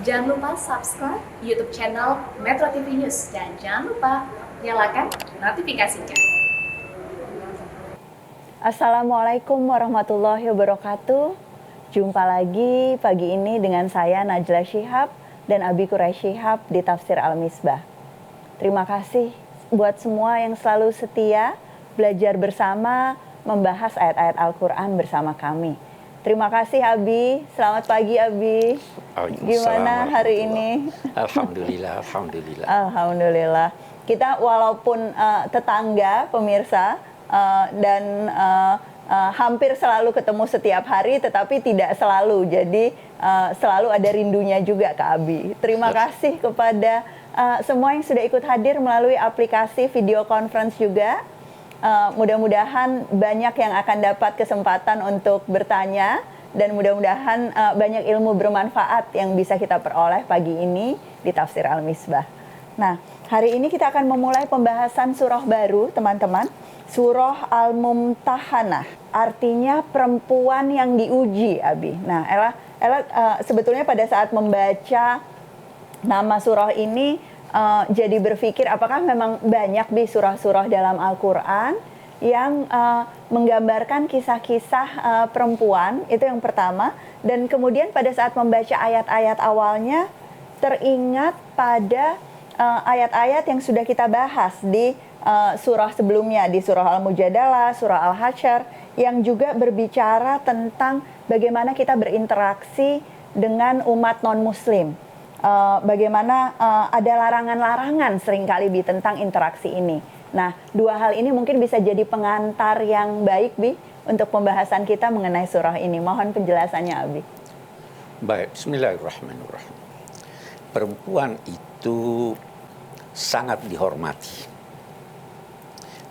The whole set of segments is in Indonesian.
Jangan lupa subscribe YouTube channel Metro TV News dan jangan lupa nyalakan notifikasinya. Assalamualaikum warahmatullahi wabarakatuh. Jumpa lagi pagi ini dengan saya Najla Shihab dan Abi Quraish Shihab di Tafsir Al-Misbah. Terima kasih buat semua yang selalu setia belajar bersama, membahas ayat-ayat Al-Quran bersama kami. Terima kasih Abi, selamat pagi Abi. Gimana hari ini? Alhamdulillah, alhamdulillah. Alhamdulillah. Kita walaupun tetangga pemirsa dan hampir selalu ketemu setiap hari, tetapi tidak selalu. Jadi selalu ada rindunya juga Kak Abi. Terima kasih kepada semua yang sudah ikut hadir melalui aplikasi video conference juga. Mudah-mudahan banyak yang akan dapat kesempatan untuk bertanya dan mudah-mudahan banyak ilmu bermanfaat yang bisa kita peroleh pagi ini di Tafsir Al-Misbah. Nah, hari ini kita akan memulai pembahasan surah baru, teman-teman. Surah Al-Mumtahanah, artinya perempuan yang diuji, Abi. Nah, Ella sebetulnya pada saat membaca nama surah ini jadi berpikir apakah memang banyak di surah-surah dalam Al-Quran yang menggambarkan kisah-kisah perempuan, itu yang pertama. Dan kemudian pada saat membaca ayat-ayat awalnya teringat pada ayat-ayat yang sudah kita bahas di surah sebelumnya, di surah Al-Mujadalah, surah Al-Hasyr, yang juga berbicara tentang bagaimana kita berinteraksi dengan umat non-muslim. Bagaimana ada larangan-larangan seringkali Bi tentang interaksi ini. Nah, dua hal ini mungkin bisa jadi pengantar yang baik Bi untuk pembahasan kita mengenai surah ini. Mohon penjelasannya Abi. Baik, bismillahirrahmanirrahim. Perempuan itu sangat dihormati.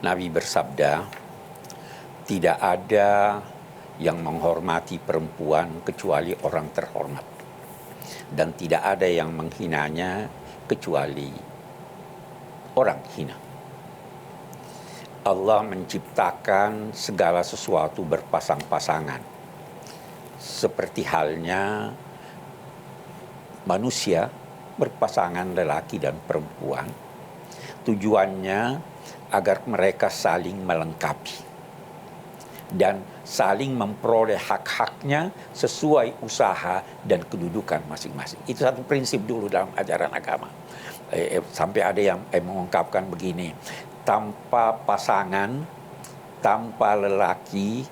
Nabi bersabda, tidak ada yang menghormati perempuan kecuali orang terhormat. Dan tidak ada yang menghinanya kecuali orang hina. Allah menciptakan segala sesuatu berpasang-pasangan. Seperti halnya manusia berpasangan lelaki dan perempuan. Tujuannya agar mereka saling melengkapi dan saling memperoleh hak-haknya sesuai usaha dan kedudukan masing-masing. Itu satu prinsip dulu dalam ajaran agama. Sampai ada yang mengungkapkan begini, tanpa pasangan, tanpa lelaki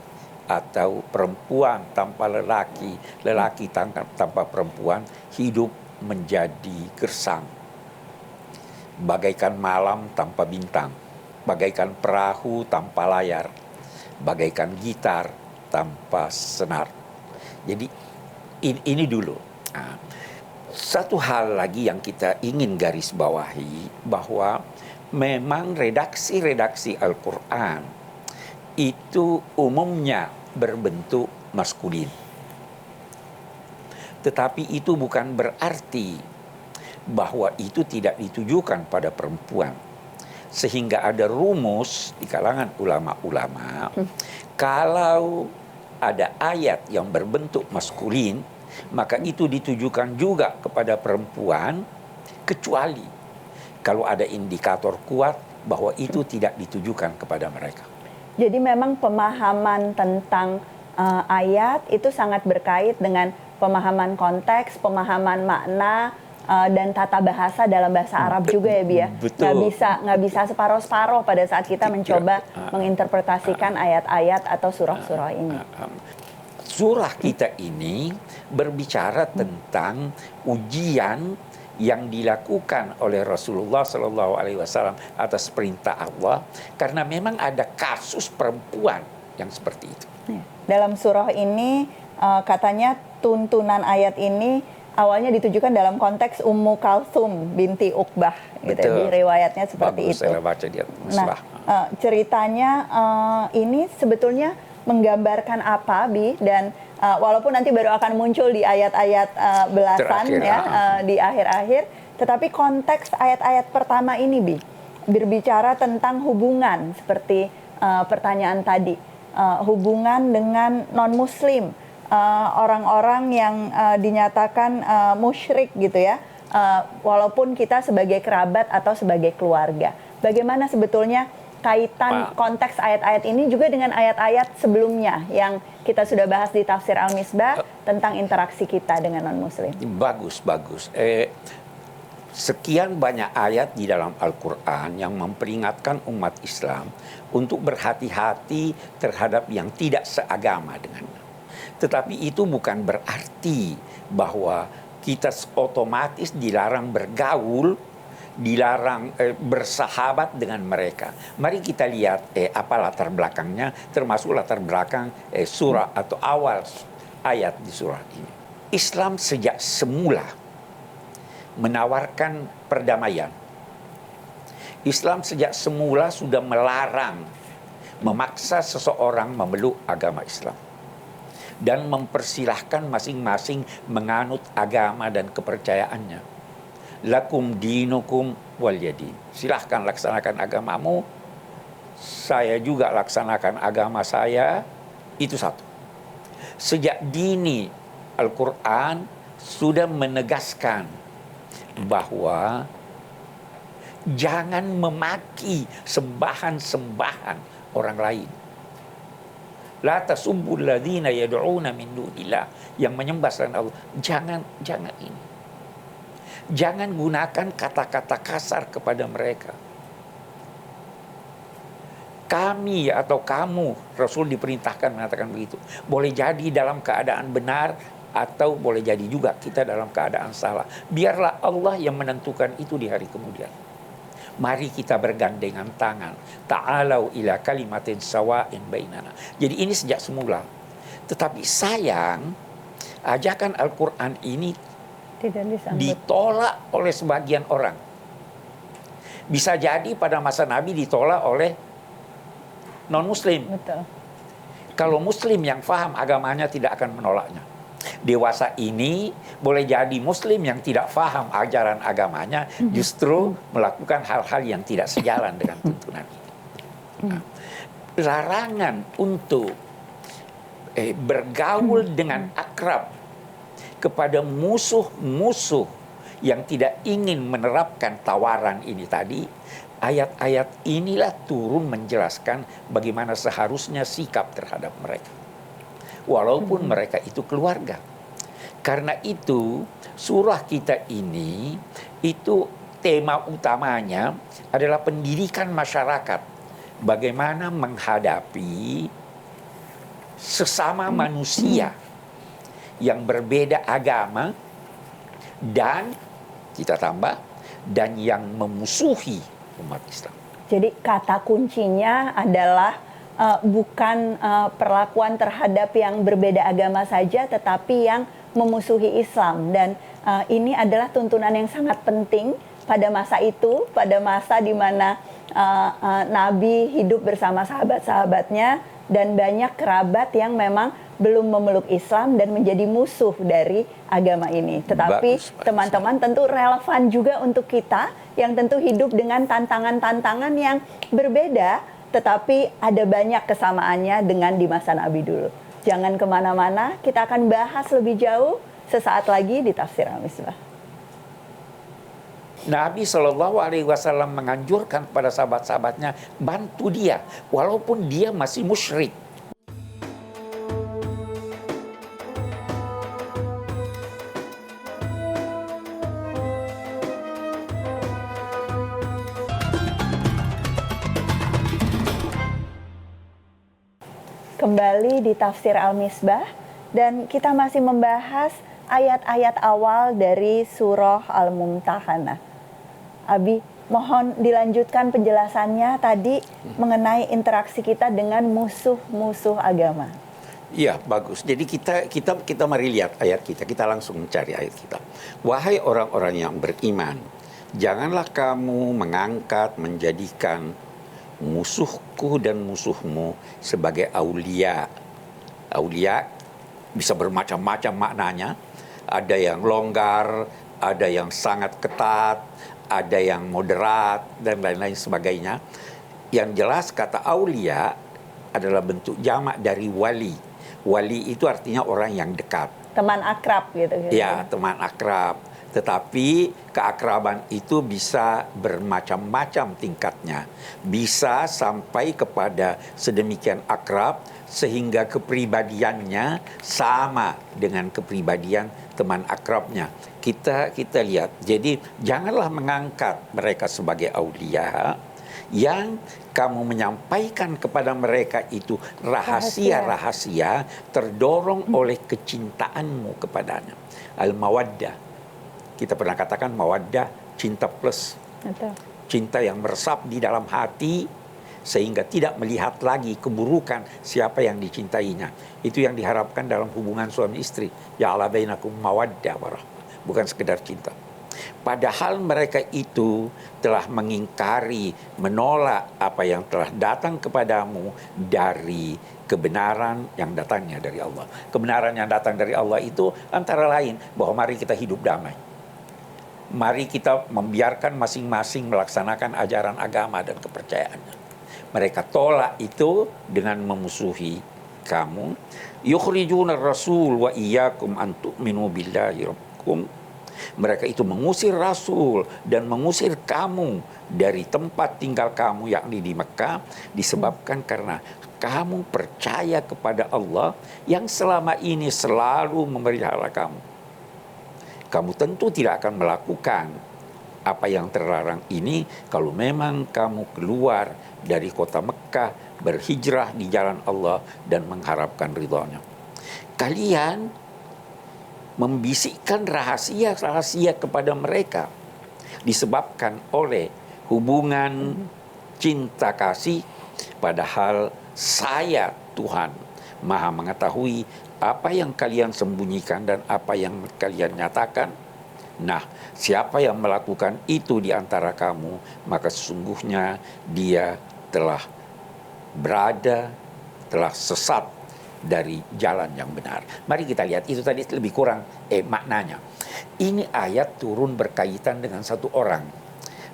atau perempuan tanpa lelaki, lelaki tanpa perempuan, hidup menjadi gersang. Bagaikan malam tanpa bintang, bagaikan perahu tanpa layar, bagaikan gitar tanpa senar. Jadi ini dulu. Nah, satu hal lagi yang kita ingin garis bawahi, bahwa memang redaksi-redaksi Al-Quran itu umumnya berbentuk maskulin. Tetapi itu bukan berarti bahwa itu tidak ditujukan pada perempuan. Sehingga ada rumus di kalangan ulama-ulama, kalau ada ayat yang berbentuk maskulin, maka itu ditujukan juga kepada perempuan, kecuali kalau ada indikator kuat bahwa itu tidak ditujukan kepada mereka. Jadi memang pemahaman tentang ayat itu sangat berkait dengan pemahaman konteks, pemahaman makna, dan tata bahasa dalam bahasa Arab juga ya Bi ya. Betul. Nggak bisa separoh-separoh pada saat kita mencoba menginterpretasikan ayat-ayat atau surah-surah ini. Surah kita ini berbicara tentang ujian yang dilakukan oleh Rasulullah SAW atas perintah Allah, karena memang ada kasus perempuan yang seperti itu. Dalam surah ini katanya tuntunan ayat ini awalnya ditujukan dalam konteks Ummu Kalsum binti Uqbah, gitu ya, riwayatnya seperti Bagus, itu. saya baca di Nah, ceritanya ini sebetulnya menggambarkan apa, Bi? Dan walaupun nanti baru akan muncul di ayat-ayat belasan terakhir, ya, di akhir-akhir, tetapi konteks ayat-ayat pertama ini, Bi, berbicara tentang hubungan seperti pertanyaan tadi, hubungan dengan non-Muslim. orang-orang yang dinyatakan musyrik gitu ya, walaupun kita sebagai kerabat atau sebagai keluarga. Bagaimana sebetulnya kaitan konteks ayat-ayat ini juga dengan ayat-ayat sebelumnya yang kita sudah bahas di tafsir Al-Misbah tentang interaksi kita dengan non-muslim? Bagus. Sekian banyak ayat di dalam Al-Quran yang memperingatkan umat Islam untuk berhati-hati terhadap yang tidak seagama dengannya. Tetapi itu bukan berarti bahwa kita otomatis dilarang bergaul, dilarang bersahabat dengan mereka. Mari kita lihat apa latar belakangnya, termasuk latar belakang surah atau awal ayat di surah ini. Islam sejak semula menawarkan perdamaian. Islam sejak semula sudah melarang, memaksa seseorang memeluk agama Islam dan mempersilahkan masing-masing menganut agama dan kepercayaannya. Lakum dinukum waliyadin. Silahkan laksanakan agamamu, saya juga laksanakan agama saya. Itu satu. Sejak dini Al-Quran sudah menegaskan bahwa jangan memaki sembahan-sembahan orang lain. La tasubbul ladzina yad'una min dunillah, yang menyembah selain Allah. Jangan ini. Jangan gunakan kata-kata kasar kepada mereka. Kami atau kamu, Rasul diperintahkan mengatakan begitu. Boleh jadi dalam keadaan benar, atau boleh jadi juga kita dalam keadaan salah. Biarlah Allah yang menentukan itu di hari kemudian. Mari kita bergandengan tangan. Ta'alau ila kalimatin sawa'in bainana. Jadi ini sejak semula. Tetapi sayang, ajakan Al-Quran ini ditolak oleh sebagian orang. Bisa jadi pada masa Nabi ditolak oleh non-muslim. Betul. Kalau muslim yang faham agamanya tidak akan menolaknya. Dewasa ini boleh jadi muslim yang tidak faham ajaran agamanya justru melakukan hal-hal yang tidak sejalan dengan tuntunan ini. Nah, larangan untuk bergaul dengan akrab kepada musuh-musuh yang tidak ingin menerapkan tawaran ini tadi, ayat-ayat inilah turun menjelaskan bagaimana seharusnya sikap terhadap mereka. Walaupun mereka itu keluarga. Karena itu surah kita ini itu tema utamanya adalah pendidikan masyarakat. Bagaimana menghadapi sesama manusia yang berbeda agama dan kita tambah dan yang memusuhi umat Islam. Jadi kata kuncinya adalah bukan perlakuan terhadap yang berbeda agama saja, tetapi yang memusuhi Islam. Dan ini adalah tuntunan yang sangat penting pada masa itu, pada masa di mana Nabi hidup bersama sahabat-sahabatnya dan banyak kerabat yang memang belum memeluk Islam dan menjadi musuh dari agama ini. Tetapi teman-teman tentu relevan juga untuk kita yang tentu hidup dengan tantangan-tantangan yang berbeda, tetapi ada banyak kesamaannya dengan di masa Nabi dulu. Jangan kemana-mana, kita akan bahas lebih jauh sesaat lagi di Tafsir Al-Misbah. Nabi SAW menganjurkan kepada sahabat-sahabatnya, bantu dia, walaupun dia masih musyrik. Kembali di Tafsir Al-Misbah dan kita masih membahas ayat-ayat awal dari surah Al-Mumtahanah. Abi, mohon dilanjutkan penjelasannya tadi mengenai interaksi kita dengan musuh-musuh agama. Iya, bagus. Jadi kita mari lihat ayat kita. Kita langsung mencari ayat kita. Wahai orang-orang yang beriman, janganlah kamu mengangkat, menjadikan musuhku dan musuhmu sebagai aulia. Aulia bisa bermacam-macam maknanya. Ada yang longgar, ada yang sangat ketat, ada yang moderat, dan lain-lain sebagainya. Yang jelas kata aulia adalah bentuk jamak dari wali. Wali itu artinya orang yang dekat. Teman akrab gitu. Ya, teman akrab. Tetapi keakraban itu bisa bermacam-macam tingkatnya. Bisa sampai kepada sedemikian akrab sehingga kepribadiannya sama dengan kepribadian teman akrabnya. Kita lihat. Jadi janganlah mengangkat mereka sebagai aulia yang kamu menyampaikan kepada mereka itu rahasia-rahasia terdorong oleh kecintaanmu kepadanya. Al-mawaddah. Kita pernah katakan mawaddah, cinta plus. Betul. Cinta yang meresap di dalam hati sehingga tidak melihat lagi keburukan siapa yang dicintainya. Itu yang diharapkan dalam hubungan suami istri. Ja'ala bainakum mawaddah warahmah. Bukan sekedar cinta. Padahal mereka itu telah mengingkari, menolak apa yang telah datang kepadamu dari kebenaran yang datangnya dari Allah. Kebenaran yang datang dari Allah itu antara lain bahwa mari kita hidup damai. Mari kita membiarkan masing-masing melaksanakan ajaran agama dan kepercayaannya. Mereka tolak itu dengan memusuhi kamu. Yukhrijuna rasul wa iyyakum an tu'minu billahi rabbikum. Mereka itu mengusir Rasul dan mengusir kamu dari tempat tinggal kamu yakni di Mekah disebabkan karena kamu percaya kepada Allah yang selama ini selalu memelihara kamu. Kamu tentu tidak akan melakukan apa yang terlarang ini kalau memang kamu keluar dari kota Mekah, berhijrah di jalan Allah dan mengharapkan ridhonya. Kalian membisikkan rahasia-rahasia kepada mereka disebabkan oleh hubungan cinta kasih, padahal saya Tuhan Maha mengetahui apa yang kalian sembunyikan dan apa yang kalian nyatakan. Nah, siapa yang melakukan itu di antara kamu, maka sesungguhnya dia telah sesat dari jalan yang benar. Mari kita lihat, itu tadi lebih kurang maknanya. Ini ayat turun berkaitan dengan satu orang,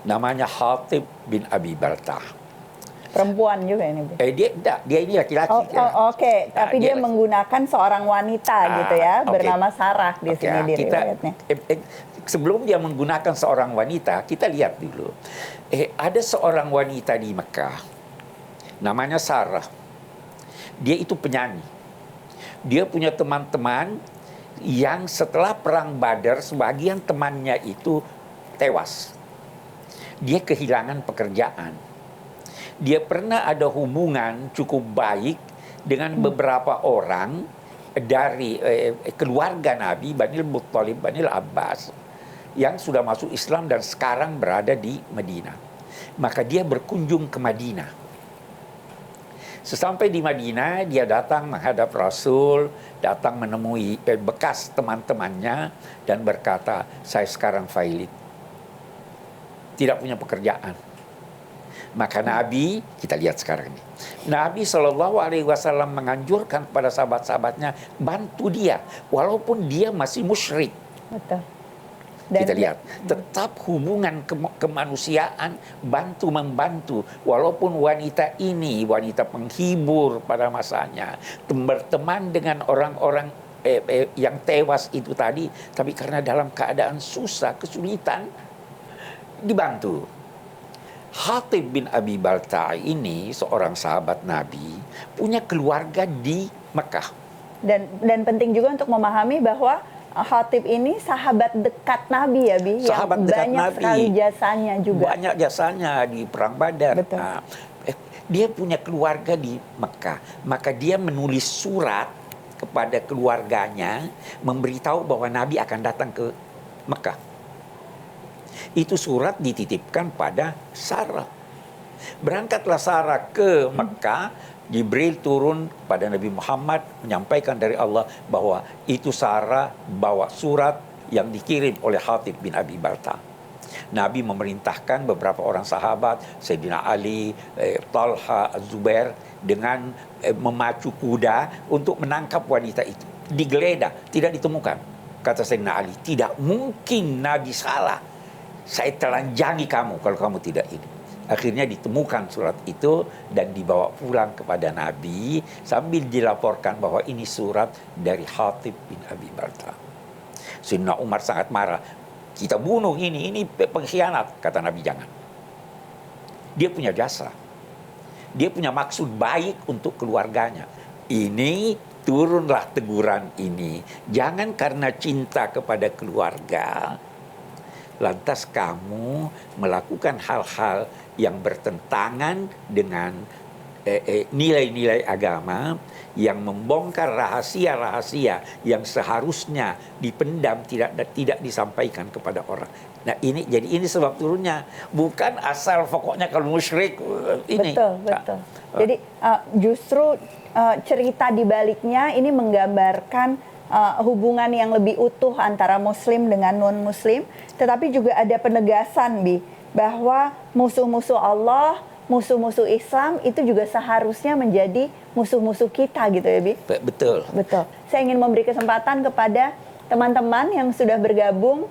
namanya Hatib bin Abi Baltah. Perempuan juga ini, Bu. Dia ini laki-laki. Oke. Tapi dia menggunakan seorang wanita gitu ya, bernama Sarah di sini di riwayatnya. Sebelum dia menggunakan seorang wanita, kita lihat dulu. Ada seorang wanita di Mekah, namanya Sarah. Dia itu penyanyi. Dia punya teman-teman yang setelah perang Badar, sebagian temannya itu tewas. Dia kehilangan pekerjaan. Dia pernah ada hubungan cukup baik dengan beberapa orang dari keluarga Nabi, Banil Muttalib, Banil Abbas, yang sudah masuk Islam dan sekarang berada di Madinah. Maka dia berkunjung ke Madinah. Sesampai di Madinah, dia datang menghadap Rasul, datang menemui bekas teman-temannya dan berkata, saya sekarang failid, tidak punya pekerjaan. Maka Nabi, kita lihat sekarang ini, Nabi SAW menganjurkan kepada sahabat-sahabatnya, bantu dia, walaupun dia masih musyrik. Betul. Kita lihat, tetap hubungan kemanusiaan, bantu-membantu. Walaupun wanita ini, wanita penghibur pada masanya, berteman dengan orang-orang yang tewas itu tadi, tapi karena dalam keadaan susah, kesulitan, dibantu. Hatib bin Abi Baltah ini, seorang sahabat Nabi, punya keluarga di Mekah. Dan penting juga untuk memahami bahwa Hatib ini sahabat dekat Nabi ya, Bi, sahabat yang dekat banyak Nabi. sekali jasanya juga. Banyak jasanya di Perang Badar. Betul. Nah, dia punya keluarga di Mekah. Maka dia menulis surat kepada keluarganya, memberitahu bahwa Nabi akan datang ke Mekah. Itu surat dititipkan pada Sarah. Berangkatlah Sarah ke Mekah. Jibril turun pada Nabi Muhammad menyampaikan dari Allah bahwa itu Sarah bawa surat yang dikirim oleh Hatib bin Abi Baltah. Nabi memerintahkan beberapa orang sahabat, Sayyidina Ali, Talha, Zubair, dengan memacu kuda untuk menangkap wanita itu. Digeledah, tidak ditemukan. Kata Sayyidina Ali, tidak mungkin Nabi salah. Saya telanjangi kamu kalau kamu tidak ini. Akhirnya ditemukan surat itu dan dibawa pulang kepada Nabi sambil dilaporkan bahwa ini surat dari Hatib bin Abi Balta. Sayyidina Umar sangat marah. Kita bunuh ini pengkhianat. Kata Nabi, jangan. Dia punya jasa. Dia punya maksud baik untuk keluarganya. Ini turunlah teguran ini. Jangan karena cinta kepada keluarga, lantas kamu melakukan hal-hal yang bertentangan dengan nilai-nilai agama, yang membongkar rahasia-rahasia yang seharusnya dipendam, tidak disampaikan kepada orang. Nah ini sebab turunnya, bukan asal pokoknya kalau musyrik ini. Betul. Jadi justru cerita di baliknya ini menggambarkan hubungan yang lebih utuh antara Muslim dengan non-Muslim, tetapi juga ada penegasan bahwa musuh-musuh Allah, musuh-musuh Islam itu juga seharusnya menjadi musuh-musuh kita gitu ya, Bi? Betul. Saya ingin memberi kesempatan kepada teman-teman yang sudah bergabung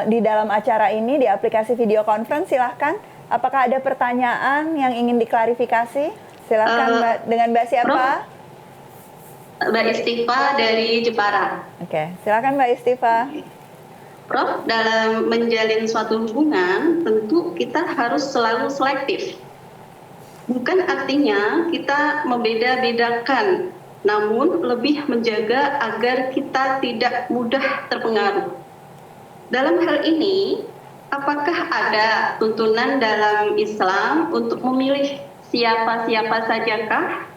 di dalam acara ini di aplikasi video conference. Silahkan, apakah ada pertanyaan yang ingin diklarifikasi? Silahkan dengan Mbak siapa? Mbak Istifa dari Jepara. Oke, silakan Mbak Istifa. Prof, dalam menjalin suatu hubungan tentu kita harus selalu selektif. Bukan artinya kita membeda-bedakan, namun lebih menjaga agar kita tidak mudah terpengaruh. Dalam hal ini, apakah ada tuntunan dalam Islam untuk memilih siapa-siapa sajakah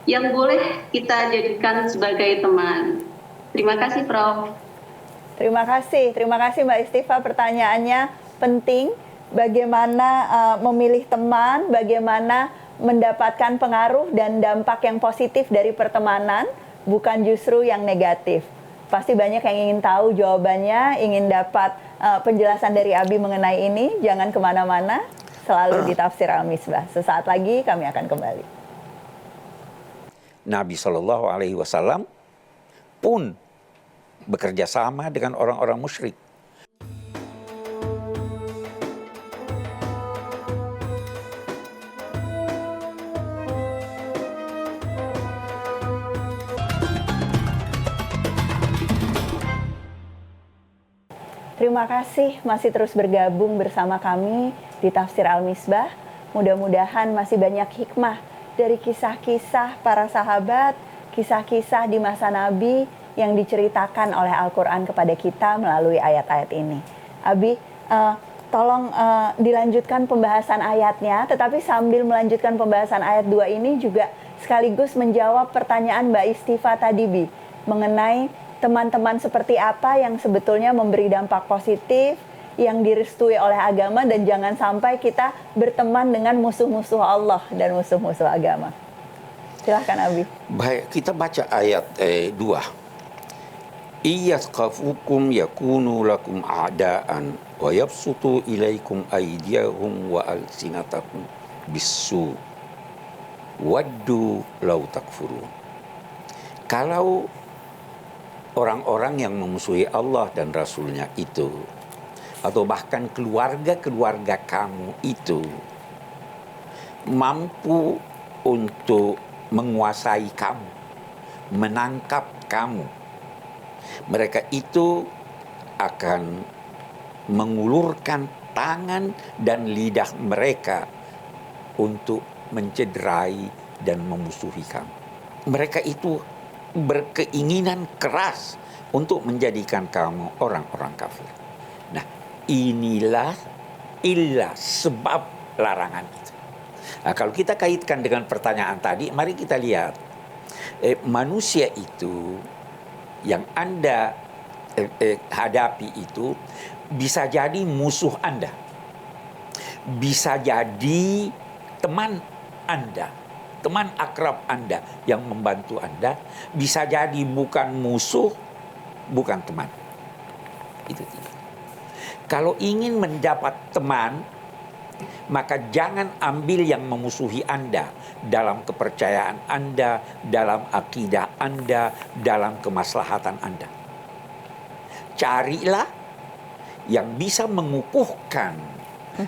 yang boleh kita jadikan sebagai teman? Terima kasih, Prof. Terima kasih Mbak Istifa, pertanyaannya penting. Bagaimana memilih teman, bagaimana mendapatkan pengaruh dan dampak yang positif dari pertemanan, bukan justru yang negatif. Pasti banyak yang ingin tahu jawabannya, ingin dapat penjelasan dari Abi mengenai ini. Jangan kemana-mana, selalu di Tafsir Al-Misbah. Sesaat lagi kami akan kembali. Nabi SAW pun bekerja sama dengan orang-orang musyrik. Terima kasih masih terus bergabung bersama kami di Tafsir Al-Misbah. Mudah-mudahan masih banyak hikmah dari kisah-kisah para sahabat, kisah-kisah di masa Nabi yang diceritakan oleh Al-Quran kepada kita melalui ayat-ayat ini. Abi, tolong dilanjutkan pembahasan ayatnya, tetapi sambil melanjutkan pembahasan ayat 2 ini juga sekaligus menjawab pertanyaan Mbak Istifa tadi, Bi, mengenai teman-teman seperti apa yang sebetulnya memberi dampak positif, yang direstui oleh agama, dan jangan sampai kita berteman dengan musuh-musuh Allah dan musuh-musuh agama. Silahkan, Abi. Baik, kita baca ayat 2. Iyyaskafukum yakunu lakum a'daan wa yabsutu ilaikum aydiyahum wa alsinatahum bisu waddu law takfurun. Kalau orang-orang yang memusuhi Allah dan Rasulnya itu, atau bahkan keluarga-keluarga kamu itu, mampu untuk menguasai kamu, menangkap kamu, mereka itu akan mengulurkan tangan dan lidah mereka untuk mencederai dan memusuhi kamu. Mereka itu berkeinginan keras untuk menjadikan kamu orang-orang kafir. Nah, inilah sebab larangan itu. Nah, kalau kita kaitkan dengan pertanyaan tadi, mari kita lihat manusia itu yang Anda hadapi itu bisa jadi musuh Anda, bisa jadi teman Anda, teman akrab Anda yang membantu Anda, bisa jadi bukan musuh, bukan teman. Itu tidak. Kalau ingin mendapat teman, maka jangan ambil yang memusuhi Anda dalam kepercayaan Anda, dalam akidah Anda, dalam kemaslahatan Anda. Carilah yang bisa mengukuhkan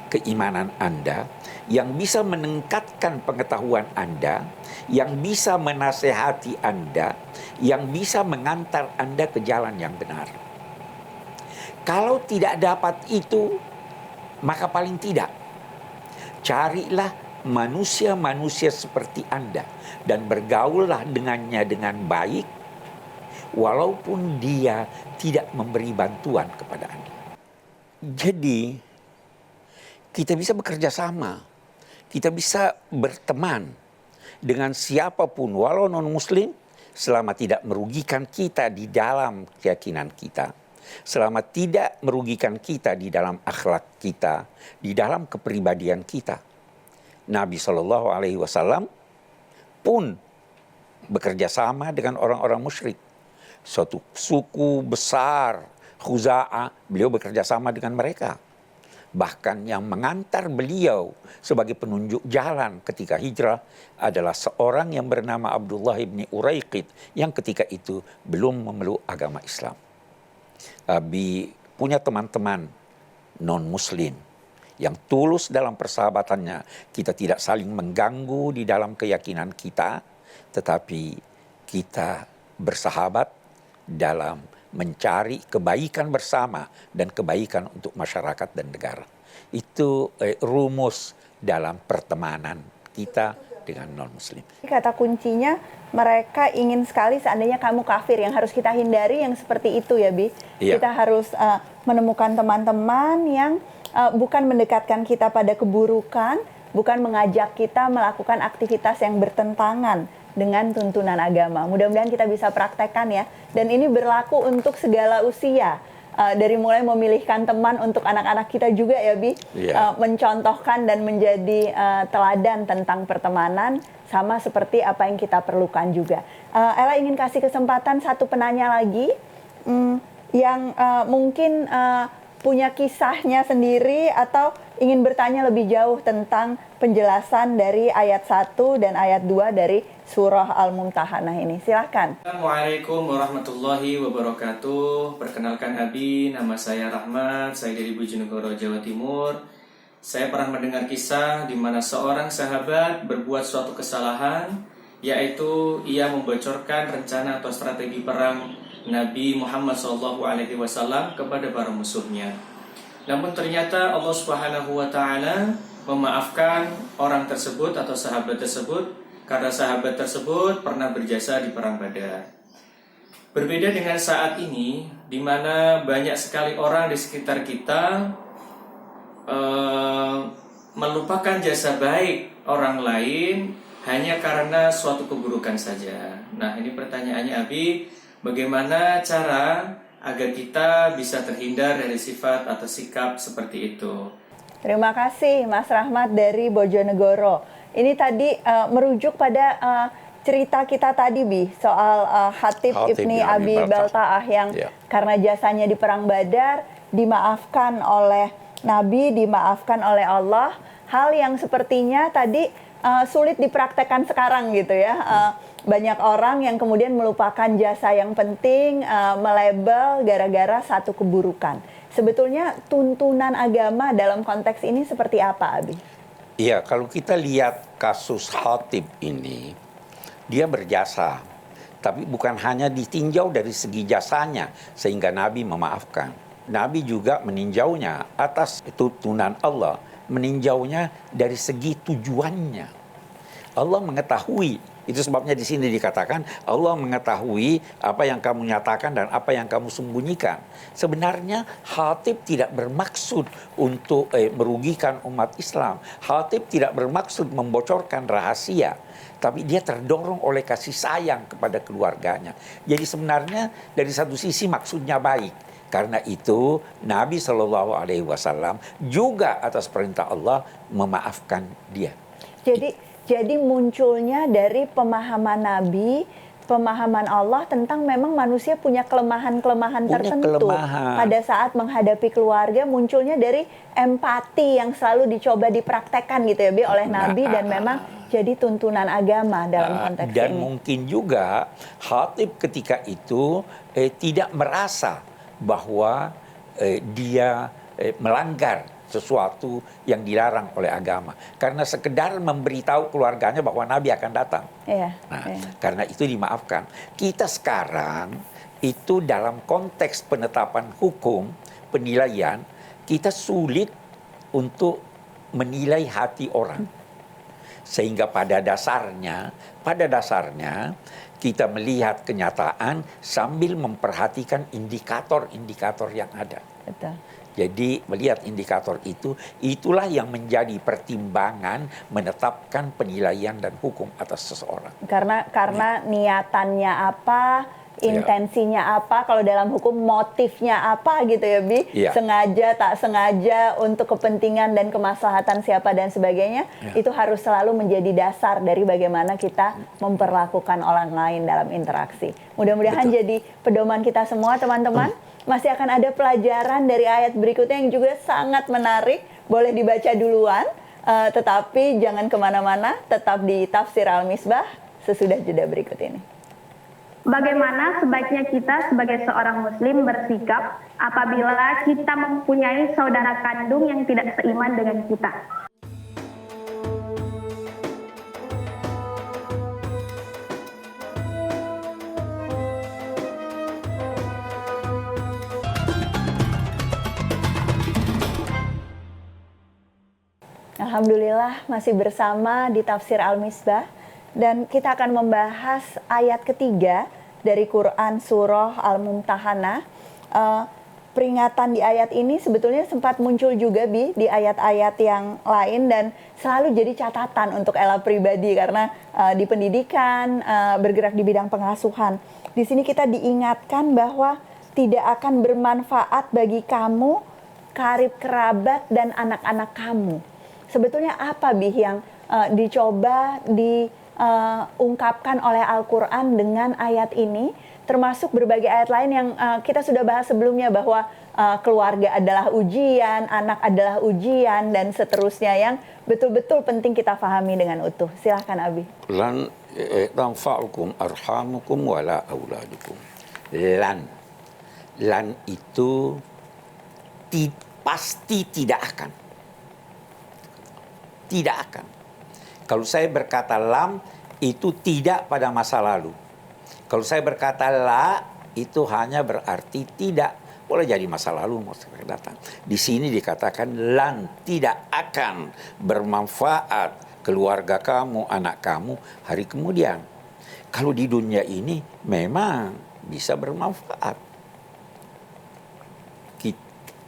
keimanan Anda, yang bisa meningkatkan pengetahuan Anda, yang bisa menasehati Anda, yang bisa mengantar Anda ke jalan yang benar. Kalau tidak dapat itu, maka paling tidak carilah manusia-manusia seperti Anda dan bergaullah dengannya dengan baik, walaupun dia tidak memberi bantuan kepada Anda. Jadi, kita bisa bekerja sama, kita bisa berteman dengan siapapun, walau non-muslim, selama tidak merugikan kita di dalam keyakinan kita, selama tidak merugikan kita di dalam akhlak kita, di dalam kepribadian kita. Nabi SAW pun bekerja sama dengan orang-orang musyrik. Suatu suku besar, Khuza'ah, beliau bekerja sama dengan mereka. Bahkan yang mengantar beliau sebagai penunjuk jalan ketika hijrah adalah seorang yang bernama Abdullah bin Uraiqid yang ketika itu belum memeluk agama Islam. Abi punya teman-teman non-muslim yang tulus dalam persahabatannya. Kita tidak saling mengganggu di dalam keyakinan kita, tetapi kita bersahabat dalam mencari kebaikan bersama dan kebaikan untuk masyarakat dan negara. Itu rumus dalam pertemanan kita dengan non-muslim. Kata kuncinya, mereka ingin sekali seandainya kamu kafir, yang harus kita hindari yang seperti itu ya, Bi. Iya. Kita harus menemukan teman-teman yang bukan mendekatkan kita pada keburukan, bukan mengajak kita melakukan aktivitas yang bertentangan dengan tuntunan agama. Mudah-mudahan kita bisa praktekkan ya. Dan ini berlaku untuk segala usia. Dari mulai memilihkan teman untuk anak-anak kita juga ya, Bi. Yeah. Mencontohkan dan menjadi teladan tentang pertemanan, sama seperti apa yang kita perlukan juga. Ella ingin kasih kesempatan satu penanya lagi, yang mungkin punya kisahnya sendiri atau ingin bertanya lebih jauh tentang penjelasan dari ayat 1 dan ayat 2 dari surah Al-Mumtahanah ini. Silakan. Assalamualaikum warahmatullahi wabarakatuh. Perkenalkan Abi, nama saya Rahmat, saya dari Bojonegoro, Jawa Timur. Saya pernah mendengar kisah di mana seorang sahabat berbuat suatu kesalahan, yaitu ia membocorkan rencana atau strategi perang Nabi Muhammad SAW kepada para musuhnya. Namun ternyata Allah Subhanahu wa Ta'ala memaafkan orang tersebut atau sahabat tersebut, karena sahabat tersebut pernah berjasa di perang Badar. Berbeda dengan saat ini, di mana banyak sekali orang di sekitar kita melupakan jasa baik orang lain hanya karena suatu keburukan saja. Nah, ini pertanyaannya Abi, bagaimana cara agar kita bisa terhindar dari sifat atau sikap seperti itu? Terima kasih Mas Rahmat dari Bojonegoro. Ini tadi merujuk pada cerita kita tadi, Bi, soal Hatib ibni Abi Balta'ah yang karena jasanya di perang Badar dimaafkan oleh Nabi, dimaafkan oleh Allah. Hal yang sepertinya tadi sulit dipraktekkan sekarang gitu ya. Banyak orang yang kemudian melupakan jasa yang penting, melabel gara-gara satu keburukan. Sebetulnya tuntunan agama dalam konteks ini seperti apa, Abi? Iya, kalau kita lihat kasus Hatib ini, dia berjasa. Tapi bukan hanya ditinjau dari segi jasanya sehingga Nabi memaafkan. Nabi juga meninjaunya atas tuntunan Allah, meninjaunya dari segi tujuannya. Allah mengetahui, itu sebabnya di sini dikatakan Allah mengetahui apa yang kamu nyatakan dan apa yang kamu sembunyikan. Sebenarnya Hatib tidak bermaksud untuk merugikan umat Islam. Hatib tidak bermaksud membocorkan rahasia, tapi dia terdorong oleh kasih sayang kepada keluarganya. Jadi sebenarnya dari satu sisi maksudnya baik. Karena itu Nabi SAW juga atas perintah Allah memaafkan dia. Jadi munculnya dari pemahaman Nabi, pemahaman Allah tentang memang manusia punya kelemahan-kelemahan tertentu. Pada saat menghadapi keluarga munculnya dari empati yang selalu dicoba dipraktekkan gitu ya, Bi, oleh Nabi, dan memang jadi tuntunan agama dalam konteks ini. Dan mungkin juga Hatib ketika itu tidak merasa bahwa dia melanggar sesuatu yang dilarang oleh agama. Karena sekedar memberitahu keluarganya bahwa Nabi akan datang. Iya. Nah, Iya. karena itu dimaafkan. Kita sekarang itu dalam konteks penetapan hukum, penilaian, kita sulit untuk menilai hati orang. Sehingga pada dasarnya kita melihat kenyataan sambil memperhatikan indikator-indikator yang ada. Betul. Jadi melihat indikator itu, itulah yang menjadi pertimbangan menetapkan penilaian dan hukum atas seseorang. Karena niatannya apa, intensinya apa, kalau dalam hukum motifnya apa gitu ya Bi, Iya. sengaja tak sengaja untuk kepentingan dan kemaslahatan siapa dan sebagainya, itu harus selalu menjadi dasar dari bagaimana kita memperlakukan orang lain dalam interaksi. Mudah-mudahan Betul. jadi pedoman kita semua teman-teman. Masih akan ada pelajaran dari ayat berikutnya yang juga sangat menarik, boleh dibaca duluan, tetapi jangan kemana-mana, tetap di Tafsir Al-Misbah sesudah jeda berikut ini. Bagaimana sebaiknya kita sebagai seorang muslim bersikap apabila kita mempunyai saudara kandung yang tidak seiman dengan kita? Alhamdulillah masih bersama di Tafsir Al-Misbah dan kita akan membahas ayat ketiga dari Quran Surah Al-Mumtahanah. Peringatan di ayat ini sebetulnya sempat muncul juga Bi di ayat-ayat yang lain dan selalu jadi catatan untuk Ella pribadi karena di pendidikan, bergerak di bidang pengasuhan. Di sini kita diingatkan bahwa tidak akan bermanfaat bagi kamu, karib kerabat dan anak-anak kamu. Sebetulnya apa Bi yang dicoba diungkapkan oleh Al-Quran dengan ayat ini, termasuk berbagai ayat lain yang kita sudah bahas sebelumnya bahwa keluarga adalah ujian, anak adalah ujian, dan seterusnya yang betul-betul penting kita pahami dengan utuh. Silahkan Abi. Lan tanfa'ukum arhamukum wala auladukum. Lan itu pasti tidak akan. Tidak akan. Kalau saya berkata lam, itu tidak pada masa lalu. Kalau saya berkata la, itu hanya berarti tidak. Boleh jadi masa lalu, masa datang. Di sini dikatakan lan, tidak akan bermanfaat keluarga kamu, anak kamu hari kemudian. Kalau di dunia ini memang bisa bermanfaat.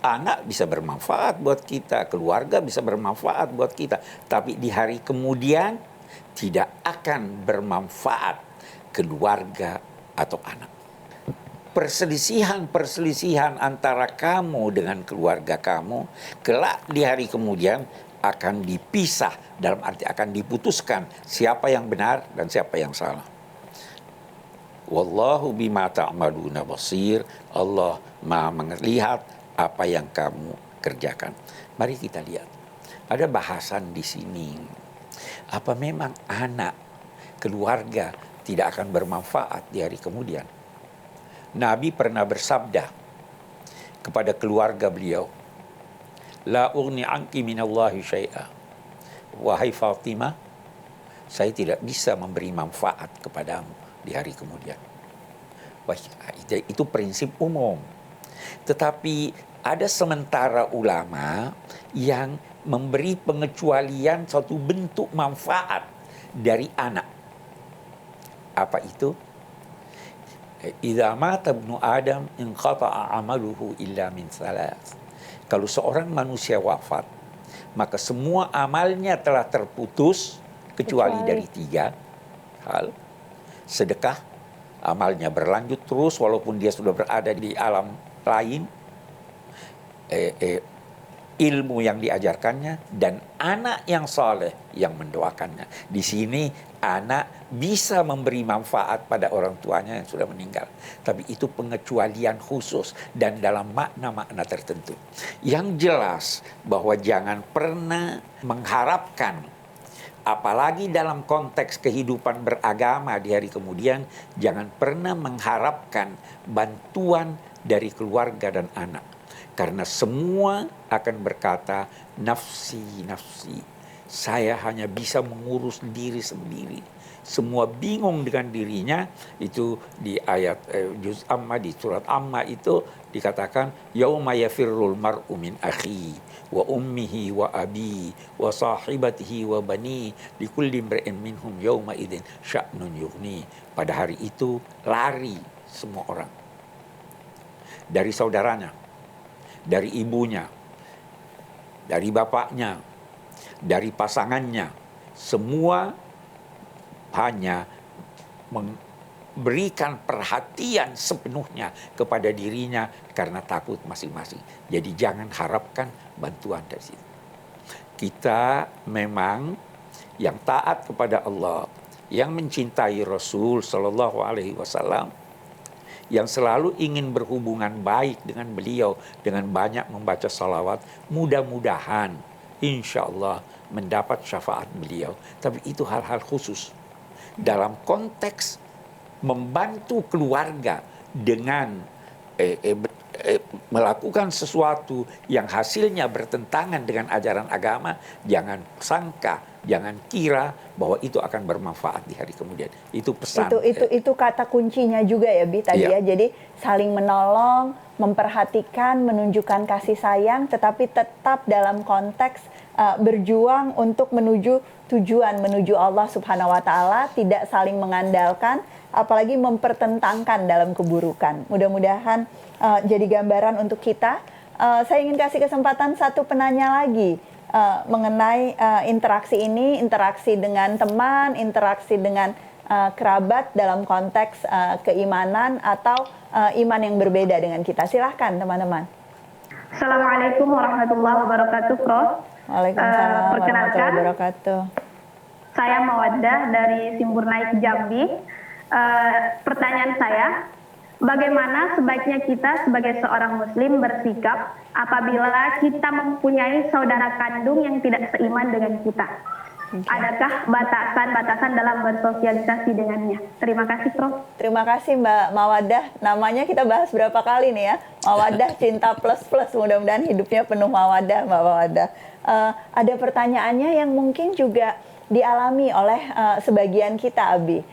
Anak bisa bermanfaat buat kita, keluarga bisa bermanfaat buat kita. Tapi di hari kemudian tidak akan bermanfaat keluarga atau anak. Perselisihan antara kamu dengan keluarga kamu, kelak di hari kemudian akan dipisah, dalam arti akan diputuskan siapa yang benar dan siapa yang salah. Wallahu bima ta'maluna basir. Allah Maha melihat apa yang kamu kerjakan. Mari kita lihat. Ada bahasan di sini. Apa memang anak, keluarga tidak akan bermanfaat di hari kemudian? Nabi pernah bersabda kepada keluarga beliau, La ughni anki minallahi syai'a. Wahai Fatimah, saya tidak bisa memberi manfaat kepadamu di hari kemudian. Wah, itu prinsip umum. Tetapi ada sementara ulama yang memberi pengecualian suatu bentuk manfaat dari anak. Apa itu? Idza mata ibnu Adam inqata'a 'amaluhu illa min thalath. Kalau seorang manusia wafat, maka semua amalnya telah terputus kecuali dari 3 hal. Sedekah, amalnya berlanjut terus walaupun dia sudah berada di alam lain. Ilmu yang diajarkannya dan anak yang saleh yang mendoakannya. Di sini anak bisa memberi manfaat pada orang tuanya yang sudah meninggal. Tapi itu pengecualian khusus dan dalam makna-makna tertentu. Yang jelas bahwa jangan pernah mengharapkan, apalagi dalam konteks kehidupan beragama di hari kemudian, jangan pernah mengharapkan bantuan dari keluarga dan anak. Karena semua akan berkata, nafsi, nafsi. Saya hanya bisa mengurus diri sendiri. Semua bingung dengan dirinya. Itu di ayat juz amma, di surat amma itu dikatakan, yauma yafirrul mar'u min akhi wa ummihi wa abi wa sahibatihi wa bani likulli imri'in minhum yauma idzin sya'nun yughni. Pada hari itu lari semua orang dari saudaranya, dari ibunya, dari bapaknya, dari pasangannya. Semua hanya memberikan perhatian sepenuhnya kepada dirinya karena takut masing-masing. Jadi jangan harapkan bantuan dari situ. Kita memang yang taat kepada Allah, yang mencintai Rasul Sallallahu Alaihi Wasallam, yang selalu ingin berhubungan baik dengan beliau dengan banyak membaca salawat, mudah-mudahan insya Allah mendapat syafaat beliau. Tapi itu hal-hal khusus dalam konteks membantu keluarga dengan melakukan sesuatu yang hasilnya bertentangan dengan ajaran agama. Jangan sangka, jangan kira bahwa itu akan bermanfaat di hari kemudian. Itu pesan. Itu kata kuncinya juga ya, Bi, tadi ya. Jadi saling menolong, memperhatikan, menunjukkan kasih sayang, tetapi tetap dalam konteks berjuang untuk menuju tujuan, menuju Allah Subhanahu wa Ta'ala, tidak saling mengandalkan, apalagi mempertentangkan dalam keburukan. Mudah-mudahan jadi gambaran untuk kita. Saya ingin kasih kesempatan satu penanya lagi mengenai interaksi ini, interaksi dengan teman, interaksi dengan kerabat dalam konteks keimanan atau iman yang berbeda dengan kita. Silahkan teman-teman. Assalamualaikum warahmatullahi wabarakatuh, Prof. Waalaikumsalam warahmatullahi wabarakatuh. Saya Mawaddah dari Simbur Naik Jambi. Pertanyaan saya, bagaimana sebaiknya kita sebagai seorang muslim bersikap apabila kita mempunyai saudara kandung yang tidak seiman dengan kita? Adakah batasan-batasan dalam bersosialisasi dengannya? Terima kasih, Prof. Terima kasih Mbak Mawaddah. Namanya kita bahas berapa kali nih ya? Mawaddah cinta plus-plus. Mudah-mudahan hidupnya penuh mawaddah, Mbak Mawaddah. Ada pertanyaannya yang mungkin juga dialami oleh sebagian kita, Abi.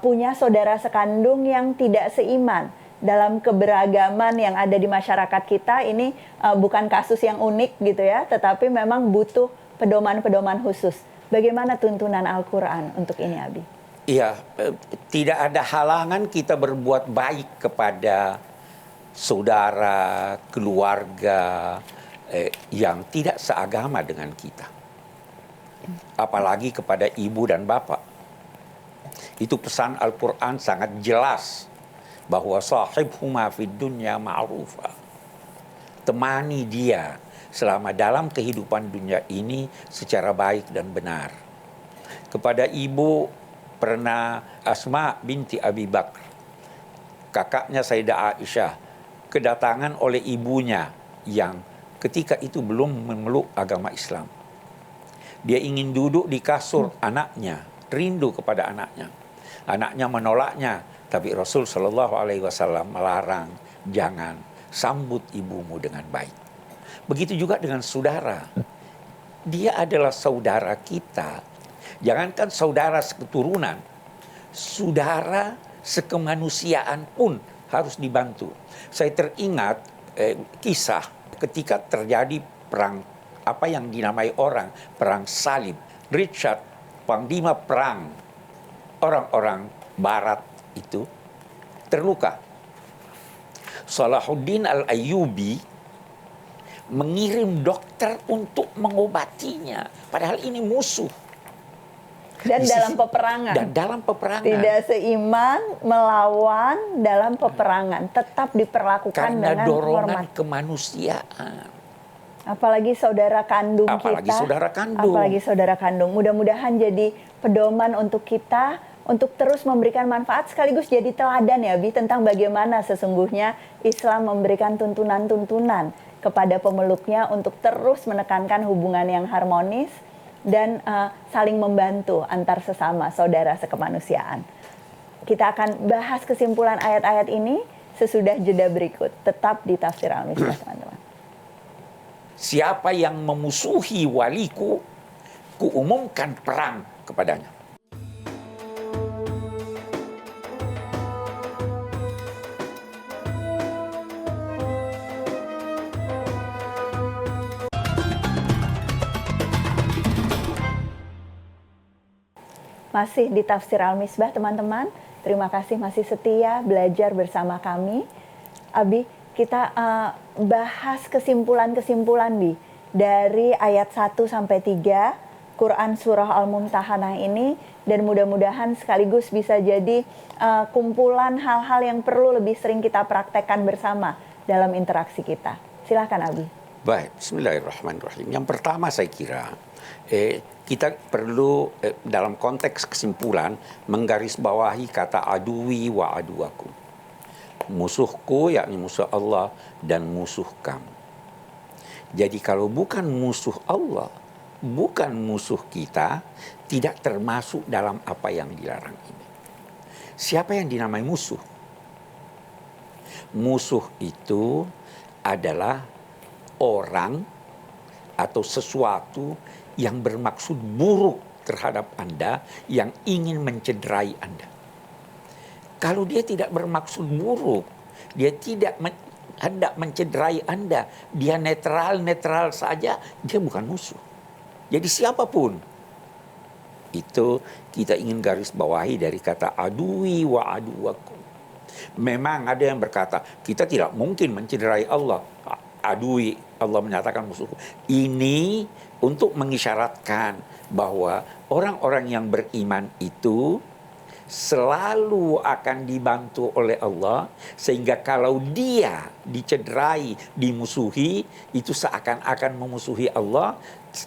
Punya saudara sekandung yang tidak seiman. Dalam keberagaman yang ada di masyarakat kita, ini bukan kasus yang unik gitu ya, tetapi memang butuh pedoman-pedoman khusus. Bagaimana tuntunan Al-Quran untuk ini, Abi? Iya, tidak ada halangan kita berbuat baik kepada saudara, keluarga yang tidak seagama dengan kita. Apalagi kepada ibu dan bapak. Itu pesan Al-Quran sangat jelas bahwa sahibhuma fid dunya ma'rufa. Temani dia selama dalam kehidupan dunia ini secara baik dan benar. Kepada ibu pernah Asma binti Abi Bakr, kakaknya Sayyidah Aisyah, kedatangan oleh ibunya yang ketika itu belum memeluk agama Islam. Dia ingin duduk di kasur anaknya, rindu kepada anaknya. Anaknya menolaknya, tapi Rasul Shallallahu Alaihi Wasallam melarang, jangan sambut ibumu dengan baik. Begitu juga dengan saudara. Dia adalah saudara kita. Jangankan saudara seketurunan, saudara sekemanusiaan pun harus dibantu. Saya teringat kisah ketika terjadi perang, apa yang dinamai orang perang salib. Richard, panglima perang orang-orang barat itu terluka. Salahuddin Al-Ayyubi mengirim dokter untuk mengobatinya, padahal ini musuh. Dan dalam peperangan. Dan dalam peperangan. Tidak seiman, melawan dalam peperangan, tetap diperlakukan karena dengan dorongan hormat. kemanusiaan. Apalagi saudara kandung Apalagi kita. saudara kandung. Apalagi saudara kandung. Mudah-mudahan jadi pedoman untuk kita untuk terus memberikan manfaat sekaligus jadi teladan ya, Bi, tentang bagaimana sesungguhnya Islam memberikan tuntunan-tuntunan kepada pemeluknya untuk terus menekankan hubungan yang harmonis dan saling membantu antar sesama saudara sekemanusiaan. Kita akan bahas kesimpulan ayat-ayat ini sesudah jeda berikut. Tetap di Tafsir Al-Misbah, teman-teman. siapa yang memusuhi waliku, kuumumkan perang kepadanya. Masih di Tafsir Al-Misbah, teman-teman. Terima kasih masih setia belajar bersama kami. Abi, kita bahas kesimpulan-kesimpulan dari ayat 1 sampai 3 Quran Surah Al-Mumtahanah ini, dan mudah-mudahan sekaligus bisa jadi kumpulan hal-hal yang perlu lebih sering kita praktekkan bersama dalam interaksi kita. Silakan Abi. Baik, bismillahirrahmanirrahim. Yang pertama saya kira kita perlu dalam konteks kesimpulan menggarisbawahi kata aduwi wa aduwakum. Musuhku yakni musuh Allah dan musuh kamu. Jadi kalau bukan musuh Allah, bukan musuh kita, tidak termasuk dalam apa yang dilarang ini. Siapa yang dinamai musuh? Musuh itu adalah orang atau sesuatu yang bermaksud buruk terhadap Anda, yang ingin mencederai Anda. Kalau dia tidak bermaksud buruk, dia tidak hendak mencederai Anda, dia netral saja, dia bukan musuh. Jadi siapapun, itu kita ingin garis bawahi dari kata aduwi wa aduwakum. Memang ada yang berkata, kita tidak mungkin mencederai Allah. Adui, Allah menyatakan musuhku. Ini untuk mengisyaratkan bahwa orang-orang yang beriman itu selalu akan dibantu oleh Allah, sehingga kalau dia dicederai, dimusuhi, itu seakan-akan memusuhi Allah,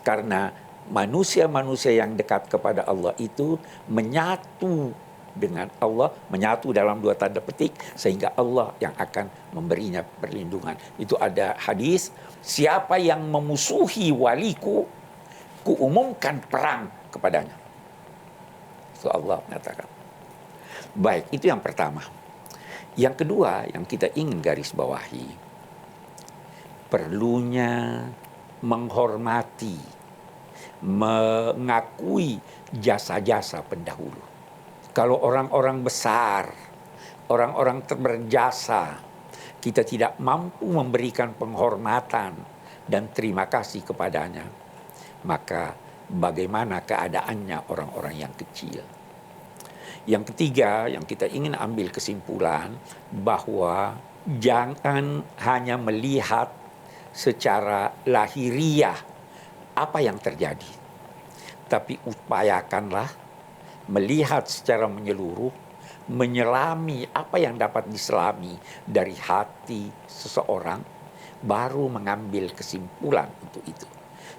karena manusia-manusia yang dekat kepada Allah itu menyatu dengan Allah, menyatu dalam dua tanda petik, sehingga Allah yang akan memberinya perlindungan. Itu ada hadis, siapa yang memusuhi waliku, kuumumkan perang kepadanya. So Allah menyatakan. Baik, itu yang pertama. Yang kedua yang kita ingin garis bawahi, perlunya menghormati, mengakui jasa-jasa pendahulu. Kalau orang-orang besar, orang-orang berjasa, kita tidak mampu memberikan penghormatan dan terima kasih kepadanya, maka bagaimana keadaannya orang-orang yang kecil? Yang ketiga, yang kita ingin ambil kesimpulan, bahwa jangan hanya melihat secara lahiriah apa yang terjadi, tapi upayakanlah melihat secara menyeluruh, menyelami apa yang dapat diselami dari hati seseorang, baru mengambil kesimpulan untuk itu.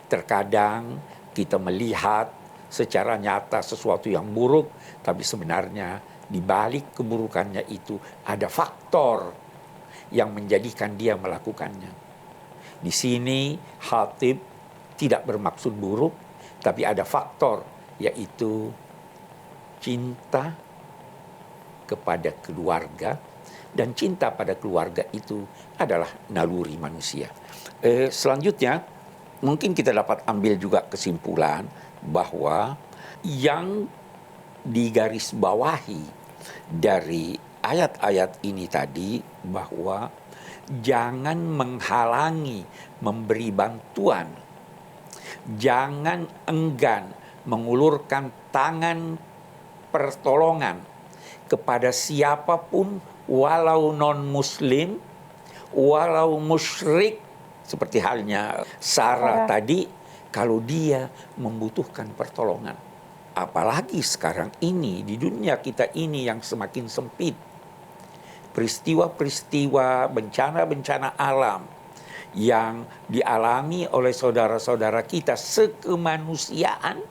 Terkadang kita melihat secara nyata sesuatu yang buruk, tapi sebenarnya di balik keburukannya itu ada faktor yang menjadikan dia melakukannya. Di sini Hatib tidak bermaksud buruk, tapi ada faktor, yaitu cinta kepada keluarga, dan cinta pada keluarga itu adalah naluri manusia. Selanjutnya, mungkin kita dapat ambil juga kesimpulan bahwa yang digarisbawahi dari ayat-ayat ini tadi, bahwa jangan menghalangi memberi bantuan, jangan enggan mengulurkan tangan pertolongan kepada siapapun, walau non-muslim, walau musyrik, seperti halnya Sarah tadi, kalau dia membutuhkan pertolongan. Apalagi sekarang ini, di dunia kita ini yang semakin sempit, peristiwa-peristiwa, bencana-bencana alam yang dialami oleh saudara-saudara kita sekemanusiaan,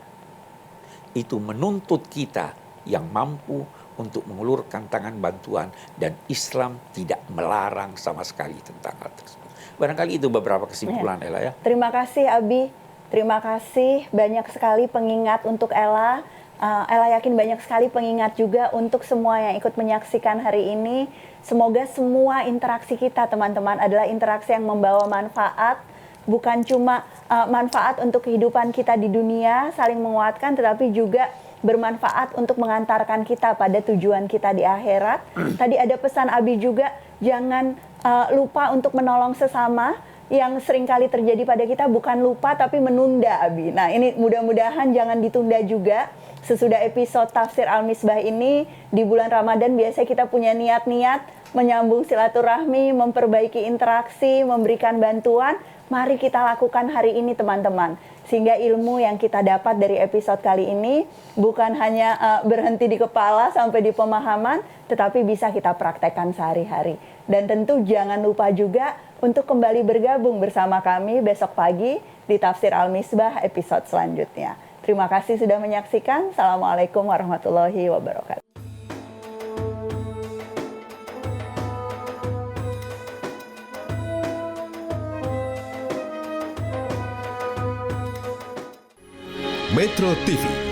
itu menuntut kita yang mampu untuk mengulurkan tangan bantuan, dan Islam tidak melarang sama sekali tentang hal tersebut. Barangkali itu beberapa kesimpulan, Ella ya. Terima kasih Abi, terima kasih, banyak sekali pengingat untuk Ella. Ella yakin banyak sekali pengingat juga untuk semua yang ikut menyaksikan hari ini. Semoga semua interaksi kita teman-teman adalah interaksi yang membawa manfaat, bukan cuma manfaat untuk kehidupan kita di dunia, saling menguatkan, tetapi juga bermanfaat untuk mengantarkan kita pada tujuan kita di akhirat. Tadi ada pesan Abi juga, jangan lupa untuk menolong sesama. Yang seringkali terjadi pada kita bukan lupa tapi menunda, Abi. Nah, ini mudah-mudahan jangan ditunda juga. Sesudah episode Tafsir Al-Misbah ini, di bulan Ramadan biasanya kita punya niat-niat menyambung silaturahmi, memperbaiki interaksi, memberikan bantuan. Mari kita lakukan hari ini, teman-teman. Sehingga ilmu yang kita dapat dari episode kali ini bukan hanya berhenti di kepala sampai di pemahaman, tetapi bisa kita praktekkan sehari-hari. Dan tentu jangan lupa juga untuk kembali bergabung bersama kami besok pagi di Tafsir Al-Misbah episode selanjutnya. Terima kasih sudah menyaksikan. Assalamualaikum warahmatullahi wabarakatuh. Metro TV